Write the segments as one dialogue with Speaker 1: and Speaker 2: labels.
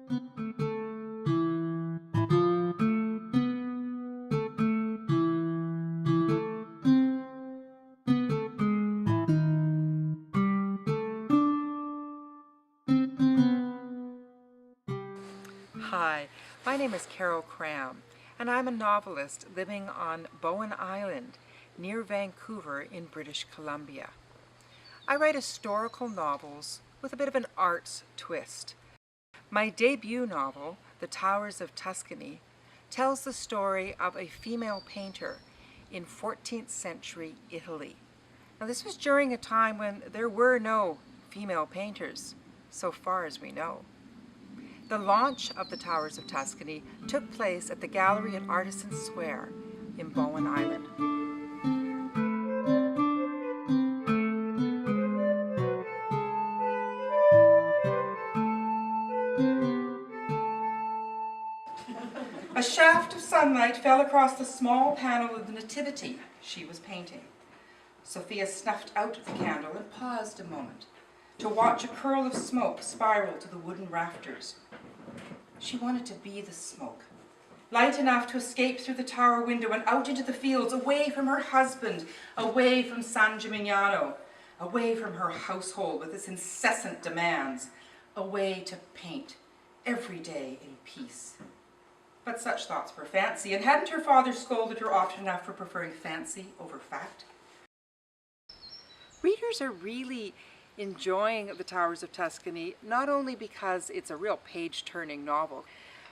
Speaker 1: Hi, my name is Cram, and I'm a novelist living on Bowen Island near Vancouver in British Columbia. I write historical novels with a bit of an arts twist. My debut novel, The Towers of Tuscany, tells the story of a female painter in 14th century Italy. Now, this was during a time when there were no female painters, so far as we know. The launch of the Towers of Tuscany took place at the Gallery at Artisan Square in Bowen Island. A shaft of sunlight fell across the small panel of the Nativity she was painting. Sophia snuffed out the candle and paused a moment to watch a curl of smoke spiral to the wooden rafters. She wanted to be the smoke, light enough to escape through the tower window and out into the fields, away from her husband, away from San Gimignano, away from her household with its incessant demands, away to paint every day in peace. But such thoughts were fancy, and hadn't her father scolded her often enough for preferring fancy over fact? Readers are really enjoying The Towers of Tuscany, not only because it's a real page-turning novel,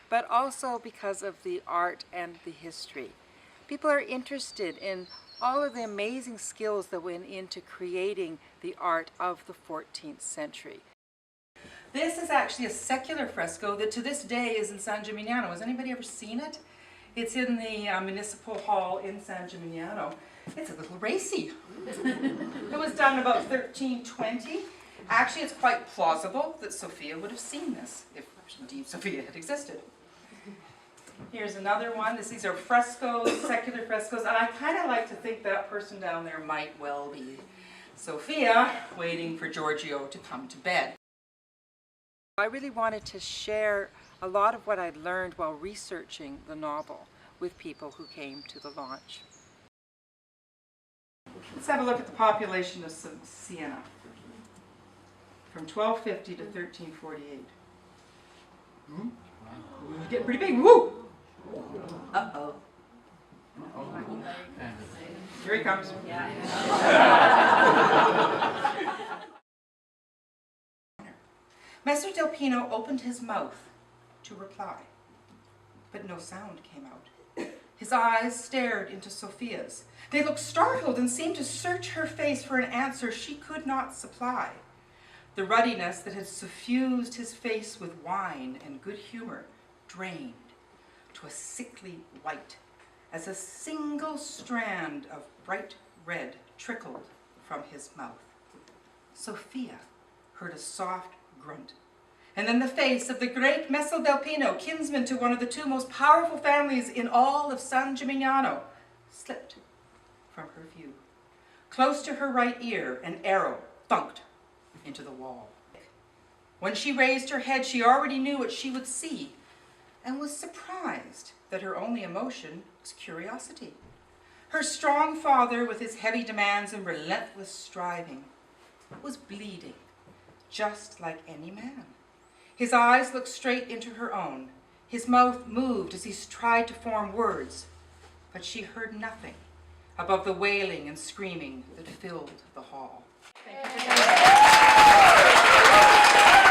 Speaker 1: but also because of the art and the history. People are interested in all of the amazing skills that went into creating the art of the 14th century. This is actually a secular fresco that to this day is in San Gimignano. Has anybody ever seen it? It's in the Municipal Hall in San Gimignano. It's a little racy. It was done about 1320. Actually, it's quite plausible that Sophia would have seen this, if indeed Sophia had existed. Here's another one. These are frescoes, secular frescoes, and I kind of like to think that person down there might well be Sophia, waiting for Giorgio to come to bed. I really wanted to share a lot of what I'd learned while researching the novel with people who came to the launch. Let's have a look at the population of Siena from 1250 to 1348. It's getting pretty big. Woo! Uh-oh. Here he comes. Messer Del Pino opened his mouth to reply, but no sound came out. His eyes stared into Sophia's. They looked startled and seemed to search her face for an answer she could not supply. The ruddiness that had suffused his face with wine and good humor drained to a sickly white as a single strand of bright red trickled from his mouth. Sophia heard a soft grunt, and then the face of the great Messer Del Pino, kinsman to one of the two most powerful families in all of San Gimignano, slipped from her view. Close to her right ear, an arrow thunked into the wall. When she raised her head, she already knew what she would see, and was surprised that her only emotion was curiosity. Her strong father, with his heavy demands and relentless striving, was bleeding, just like any man. His eyes looked straight into her own. His mouth moved as he tried to form words, but she heard nothing above the wailing and screaming that filled the hall. Thank you.